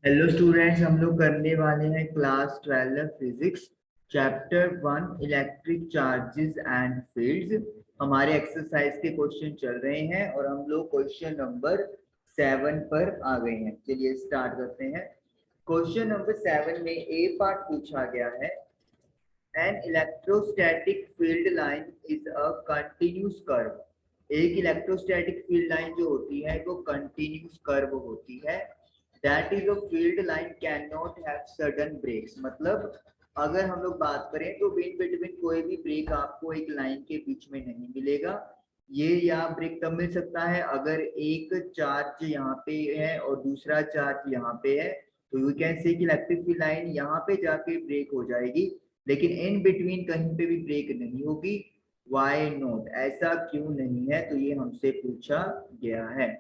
Hello students, हम लोग करने वाले हैं class 12 physics chapter 1 electric charges and fields. हमारे एक्सरसाइज के क्वेश्चन चल रहे हैं और हम लोग क्वेश्चन नंबर 7 पर आ गए हैं। चलिए स्टार्ट करते हैं। क्वेश्चन नंबर 7 में ए पार्ट पूछा गया है। An electrostatic field line is a continuous curve. एक इलेक्ट्रोस्टैटिक फील्ड लाइन जो होती है वो कंटिन्यूस कर्व होती है। That is a field line cannot have sudden breaks. मतलब अगर हम लोग बात करें तो बिन बिटवीन कोई भी ब्रेक आपको एक लाइन के बीच में नहीं मिलेगा। ये या ब्रेक तब मिल सकता है अगर एक चार्ज यहाँ पे है और दूसरा चार्ज यहाँ पे है, तो यू कैन से कि इलेक्ट्रिक फील्ड लाइन यहाँ पे जाके ब्रेक हो जाएगी, लेकिन इन बिटवीन कहीं पे भी ब्रेक नहीं होगी। वाई नॉट, ऐसा क्यों नहीं है? तो ये हमसे पूछा गया है।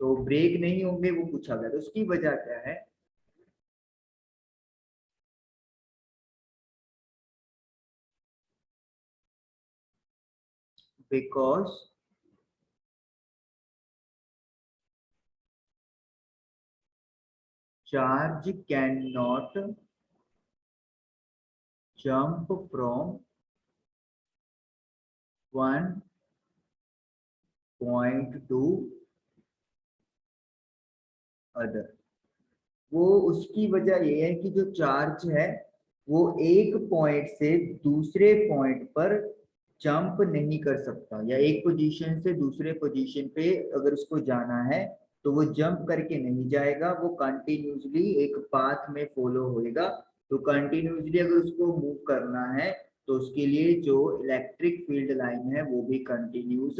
तो ब्रेक नहीं होंगे वो पूछा गया, तो उसकी वजह क्या है? Because charge can not jump from one point two other. वो उसकी वजह ये है कि जो चार्ज है वो एक पॉइंट से दूसरे पॉइंट पर जंप नहीं कर सकता, या एक पोजीशन से दूसरे पोजीशन पे अगर उसको जाना है तो वो जंप करके नहीं जाएगा, वो कंटिन्यूसली एक पाथ में फॉलो होएगा। तो कंटिन्यूसली अगर उसको मूव करना है तो उसके लिए जो इलेक्ट्रिक फील्ड लाइन है वो भी कंटिन्यूस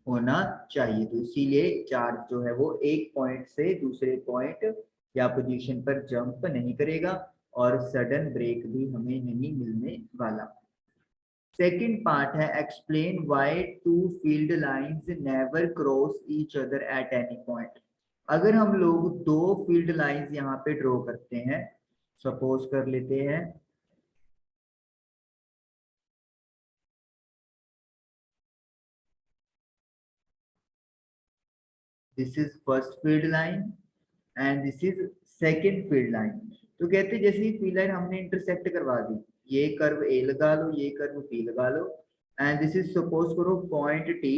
होना चाहिए। तो इसीलिए चार्ज जो है वो एक पॉइंट से दूसरे पॉइंट या पोजीशन पर जंप नहीं करेगा और सडन ब्रेक भी हमें नहीं मिलने वाला। सेकंड पार्ट है explain why two field lines never cross each other at any point. अगर हम लोग दो फील्ड लाइंस यहाँ पे ड्रॉ करते हैं, सपोज कर लेते हैं this is first field line and this is second field line. तो कहते हैं जैसे ही फील्ड लाइन हमने इंटरसेक्ट करवा दी, ये कर्व ए लगा लो, ये कर्व बी लगा लो, एंड दिस इज सपोज करो पॉइंट टी,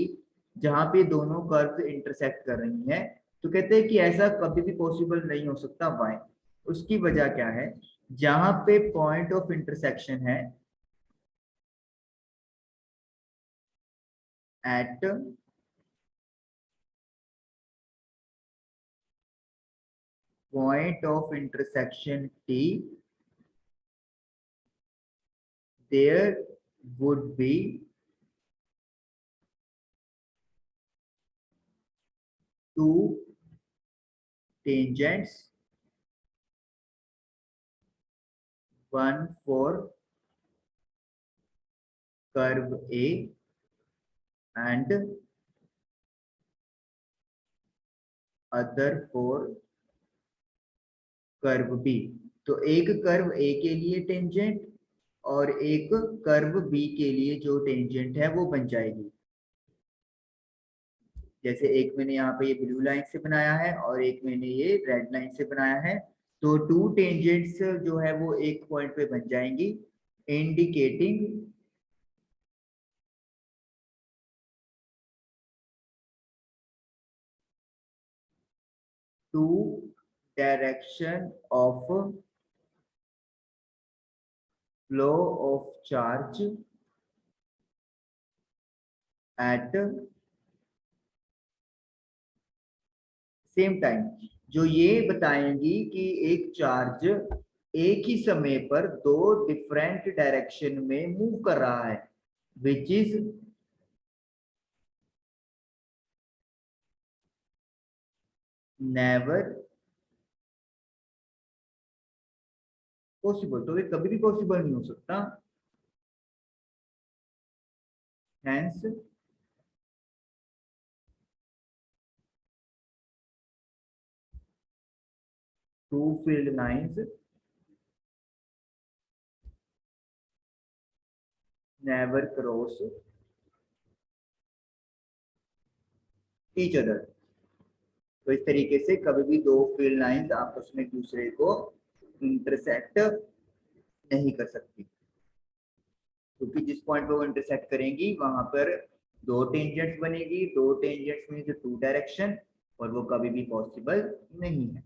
जहां पे दोनों कर्व इंटरसेक्ट कर रही हैं। तो कहते हैं कि ऐसा कभी भी पॉसिबल नहीं हो सकता। वाई? उसकी वजह क्या है? जहां पे पॉइंट ऑफ इंटरसेक्शन है at point of intersection T, there would be two tangents, one for curve A and other for curve B. तो एक कर्व ए के लिए टेंजेंट और एक कर्व बी के लिए जो टेंजेंट है वो बन जाएगी। जैसे एक मैंने यहाँ पे ये ब्लू लाइन से बनाया है और एक मैंने ये रेड लाइन से बनाया है, तो टू टेंजेंट्स जो है वो एक पॉइंट पे बन जाएंगी, indicating two direction of flow of charge at same time, जो ये बताएंगी कि एक चार्ज एक ही समय पर दो डिफरेंट डायरेक्शन में मूव कर रहा है, विच इज नेवर पॉसिबल। तो ये कभी भी पॉसिबल नहीं हो सकता। Hence two field lines never cross each other. तो इस तरीके से कभी भी दो फील्ड लाइंस आपस में एक दूसरे को इंटरसेक्ट नहीं कर सकती, क्योंकि जिस पॉइंट पे वो इंटरसेक्ट करेंगी वहां पर दो टेंजेंट्स बनेगी, दो टेंजेंट्स मींस टू डायरेक्शन, और वो कभी भी पॉसिबल नहीं है।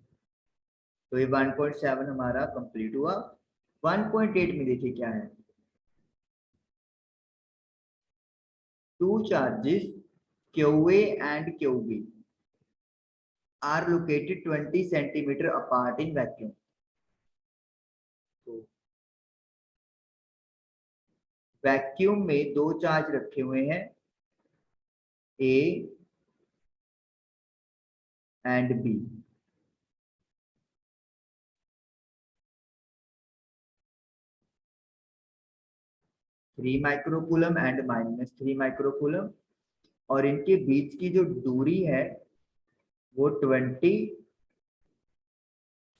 तो ये 1.7 हमारा कंप्लीट हुआ। 1.8 में देखिए क्या है। Two charges QA and QB are located 20 centimeter apart in vacuum. तो वैक्यूम में दो चार्ज रखे हुए हैं A and B। -3 and -3 µC, और इनके बीच की जो दूरी है वो 20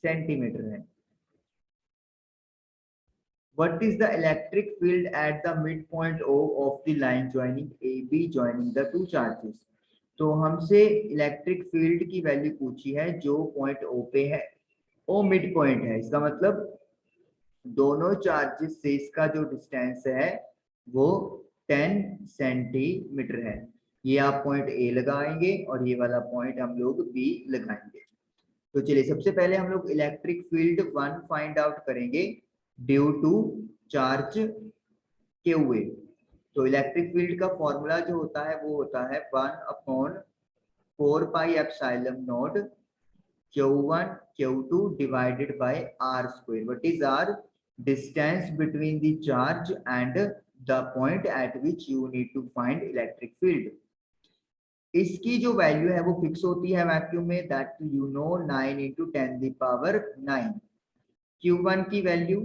सेंटीमीटर है। What is the electric field at the midpoint O of the line joining AB joining the two charges? तो हमसे इलेक्ट्रिक फील्ड की वैल्यू पूछी है जो पॉइंट O पे है। O मिड पॉइंट है, इसका मतलब दोनों चार्जेस से इसका जो डिस्टेंस है वो 10 सेंटीमीटर है। ये आप पॉइंट A लगाएंगे और ये वाला पॉइंट हम लोग B लगाएंगे। तो चलिए सबसे पहले हम लोग इलेक्ट्रिक फील्ड 1 फाइंड आउट करेंगे ड्यू टू चार्ज QA। तो इलेक्ट्रिक फील्ड का फॉर्मूला जो होता है वो होता है 1/4πε0 Q1 Q2 divided by R square. What is R? Distance between the charge and the point at which you need to find electric field. इसकी जो वैल्यू है वो फिक्स होती है वैक्यूम में, दैट यू नो 9 × 10⁹ Q1 की value,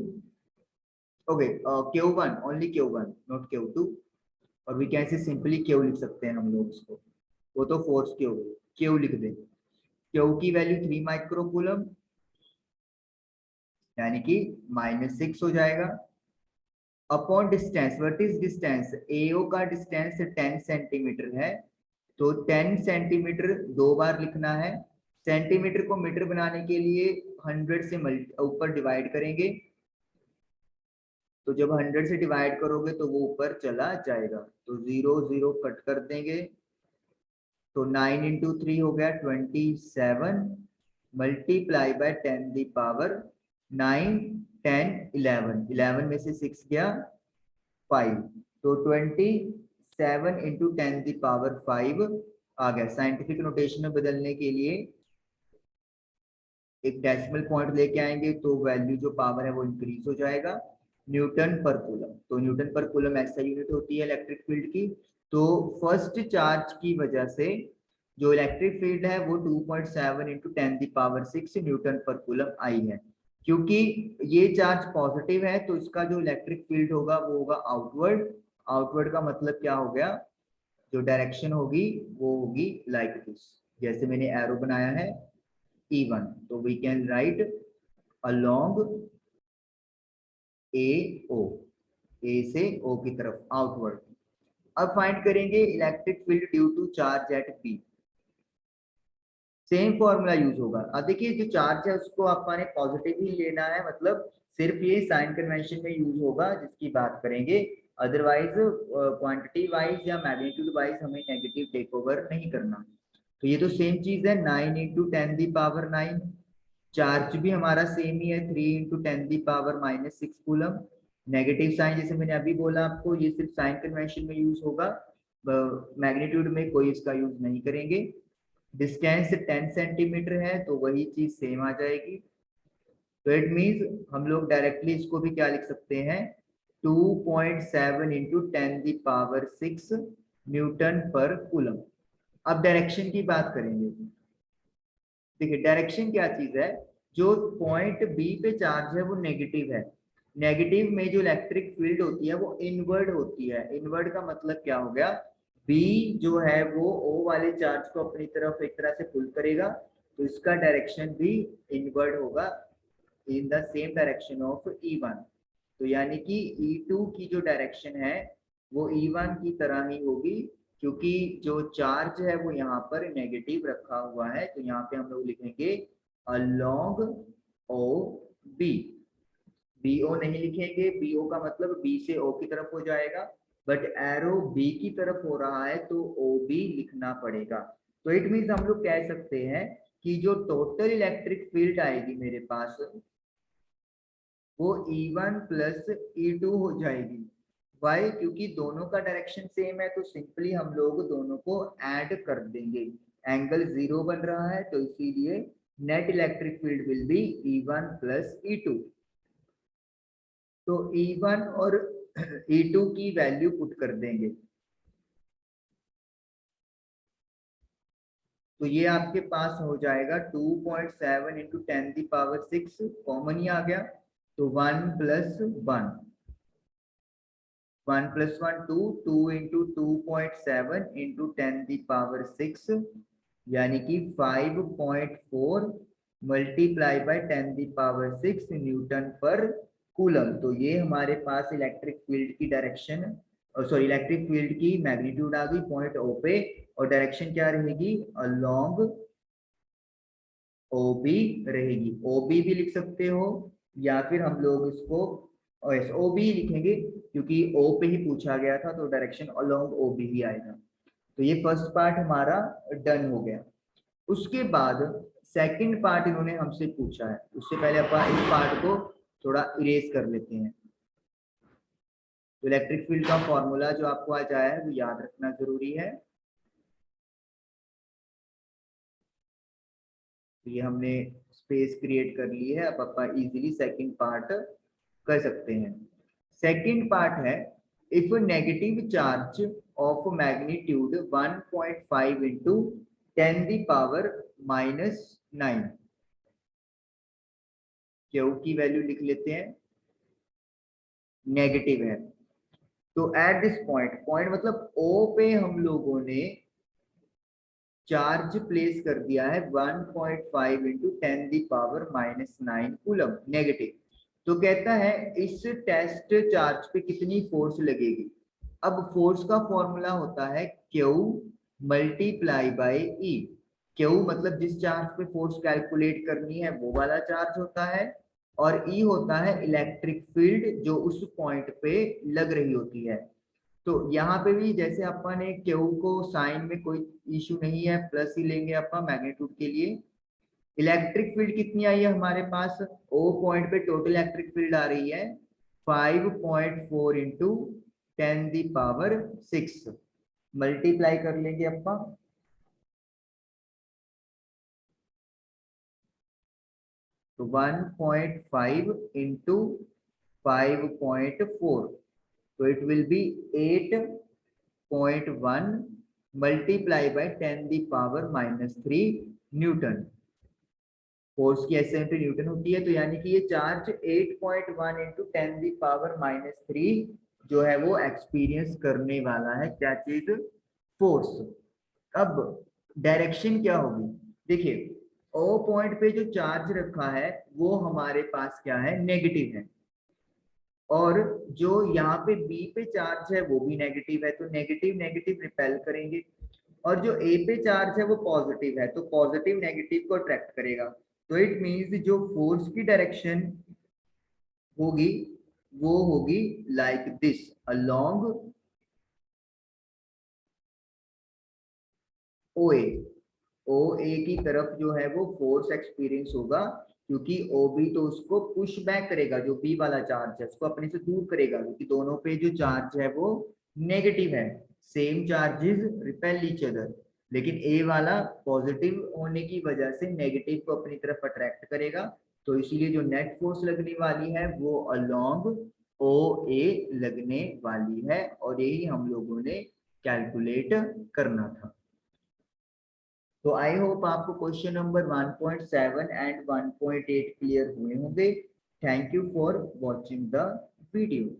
okay, Q1 only Q1 not Q2, और we can say simply Q लिख सकते हैं हम लोग इसको, वो तो फोर्स Q लिख दें। Q की वैल्यू 3 µC यानी कि -6 हो जाएगा। Upon distance, what is distance? AO का डिस्टेंस 10 सेंटीमीटर है, तो 10 सेंटीमीटर दो बार लिखना है। सेंटीमीटर को मीटर बनाने के लिए 100 से ऊपर डिवाइड करेंगे, तो जब 100 से डिवाइड करोगे तो वो ऊपर चला जाएगा, तो 0 0 कट कर देंगे, तो 9 × 3 हो गया 27 मल्टीप्लाई बाय 10⁹ 9 10 11, 11 में से 6 गया 5, तो 27 × 10⁵ आ गया। साइंटिफिक नोटेशन में बदलने के लिए एक डेसिमल पॉइंट लेके आएंगे तो वैल्यू जो पावर है वो इंक्रीज हो जाएगा। न्यूटन पर कूलम, तो न्यूटन पर कूलम ऐसा यूनिट होती है इलेक्ट्रिक फील्ड की। तो फर्स्ट चार्ज की वजह से जो इलेक्ट्रिक फील्ड है वो 2.7 × 10⁶ न्यूटन पर कूलम आई है। क्योंकि ये चार्ज पॉजिटिव है तो इसका जो इलेक्ट्रिक फील्ड होगा वो होगा आउटवर्ड। आउटवर्ड का मतलब क्या हो गया, जो डायरेक्शन होगी वो होगी लाइक दिस, जैसे मैंने एरो बनाया है E1, तो we can write along AO, A से O की तरफ आउटवर्ड। अब फाइंड करेंगे electric field due to charge at B। Same formula use होगा। अब देखिए जो चार्ज है उसको आपने पॉजिटिव ही लेना है, मतलब सिर्फ ये साइन कन्वेंशन में यूज होगा जिसकी बात करेंगे, अदरवाइज क्वांटिटी वाइज या मैग्नीट्यूड वाइज हमें नेगेटिव टेक ओवर नहीं करना। तो ये तो सेम चीज है, 9 × 10⁹ चार्ज भी हमारा सेम ही है, 3 × 10⁻⁻6 कूलम। नेगेटिव साइन जैसे मैंने अभी बोला आपको, ये सिर्फ साइन कन्वेंशन में यूज होगा, मैग्नीट्यूड में कोई इसका यूज नहीं करेंगे। डिस्टेंस 10 सेंटीमीटर है तो वही चीज सेम आ जाएगी। तो इट मीन्स हम लोग डायरेक्टली इसको भी क्या लिख सकते हैं, 2.7 × 10⁻6 न्यूटन पर कूलम। अब डायरेक्शन की बात करेंगे। देखिए डायरेक्शन क्या चीज है, जो पॉइंट बी पे चार्ज है वो नेगेटिव है। नेगेटिव में जो इलेक्ट्रिक फील्ड होती है वो इनवर्ड होती है। इनवर्ड का मतलब क्या हो गया, बी जो है वो ओ वाले चार्ज को अपनी तरफ एक तरह से पुल करेगा, तो इसका डायरेक्शन भी इनवर्ड होगा in the same direction of E1। तो यानी कि E2 की जो डायरेक्शन है वो E1 की तरह ही होगी, क्योंकि जो चार्ज है वो यहाँ पर नेगेटिव रखा हुआ है, तो यहाँ पे हम लोग लिखेंगे along O B. B O नहीं लिखेंगे, बी ओ का मतलब बी से ओ की तरफ हो जाएगा, बट एरो बी की तरफ हो रहा है तो ओ बी लिखना पड़ेगा। तो इट मीन्स हम लोग कह सकते हैं कि जो टोटल इलेक्ट्रिक फील्ड आएगी मेरे पास वो E1 प्लस E2 हो जाएगी। वाई? क्योंकि दोनों का डायरेक्शन सेम है, तो सिंपली हम लोग दोनों को ऐड कर देंगे। एंगल 0 बन रहा है, तो इसीलिए net electric field will be E1 plus E2। तो E1 और E2 की वैल्यू पुट कर देंगे, तो ये आपके पास हो जाएगा 2.7 इंटू 10⁶, कॉमन ही आ गया, तो 1 प्लस 1, 1 प्लस 1 2, 2 इंटू 2.7 इंटू 10⁶, यानी कि 5.4 मल्टीप्लाई बाय 10⁶ न्यूटन पर कूलम। तो ये हमारे पास इलेक्ट्रिक फील्ड की डायरेक्शन, सॉरी इलेक्ट्रिक फील्ड की मैग्नीट्यूड आ गई पॉइंट ओ पे, और डायरेक्शन क्या रहेगी? अलोंग ओ बी रहेगी। ओ बी भी लिख सकते हो, या फिर हम लोग इसको ओ बी लिखेंगे क्योंकि ओ पे ही पूछा गया था, तो डायरेक्शन अलोंग ओ बी ही आएगा। तो ये फर्स्ट पार्ट हमारा डन हो गया। उसके बाद सेकंड पार्ट इन्होंने हमसे पूछा है, उससे पहले अपन इस पार्ट को थोड़ा इरेज कर लेते हैं। तो इलेक्ट्रिक फील्ड का फॉर्मूला जो आपको आज आया है वो याद रखना जरूरी है। तो ये हमने स्पेस क्रिएट कर ली है, अब अपन इजीली सेकंड पार्ट कर सकते हैं। सेकंड पार्ट है, if negative charge of magnitude 1.5 into 10⁻⁹ Q की वैल्यू लिख लेते हैं, नेगेटिव है। तो एट दिस पॉइंट, पॉइंट मतलब ओ पे हम लोगों ने चार्ज प्लेस कर दिया है 1.5 इंटू 10⁻⁹ कूलम, नेगेटिव। तो कहता है इस टेस्ट चार्ज पे कितनी फोर्स लगेगी। अब फोर्स का फॉर्मूला होता है Q multiply by E। Q मतलब जिस चार्ज पे फोर्स कैलकुलेट करनी है वो वाला चार्ज होता है, और E होता है इलेक्ट्रिक फील्ड जो उस पॉइंट पे लग रही होती है। तो यहाँ पे भी जैसे अपन ने Q को साइन में कोई इश्यू नहीं है, प्लस ही लेंगे अपन मैग्नीट्यूड के लिए। इलेक्ट्रिक फील्ड कितनी आई है हमारे पास? ओ पॉइंट पे टोटल इलेक्ट्रिक फील्ड आ रही है 5.4 इंटू 10⁶, मल्टीप्लाई कर लेंगे अपन, तो 1.5 इंटू 5.4, तो it will be 8.1 multiply by 10⁻⁻³ Newton. Force की एसआई इंटू न्यूटन होती है, तो यानी कि ये चार्ज 8.1 इंटू 10⁻⁻³ जो है वो एक्सपीरियंस करने वाला है, क्या चीज? फोर्स। अब डायरेक्शन क्या होगी? देखिए ओ पॉइंट पे जो चार्ज रखा है वो हमारे पास क्या है? नेगेटिव है, और जो यहाँ पे बी पे चार्ज है वो भी नेगेटिव है, तो नेगेटिव नेगेटिव रिपेल करेंगे, और जो ए पे चार्ज है वो पॉजिटिव है, तो पॉजिटिव नेगेटिव को अट्रैक्ट करेगा। तो इट मींस जो फोर्स की डायरेक्शन होगी वो होगी लाइक दिस, अलोंग ओ ए। ओ ए की तरफ जो है वो फोर्स एक्सपीरियंस होगा, क्योंकि ओ बी तो उसको पुश बैक करेगा, जो बी वाला चार्ज है उसको अपने से दूर करेगा, क्योंकि दोनों पे जो चार्ज है वो नेगेटिव है, same charges repel each other. लेकिन ए वाला पॉजिटिव होने की वजह से नेगेटिव को अपनी तरफ अट्रैक्ट करेगा, तो इसीलिए जो नेट फोर्स लगने वाली है वो अलोंग ओ ए लगने वाली है, और यही हम लोगों ने कैलकुलेट करना था। तो आई होप आपको क्वेश्चन नंबर 1.7 एंड 1.8 क्लियर हुए होंगे। Thank you for watching the video.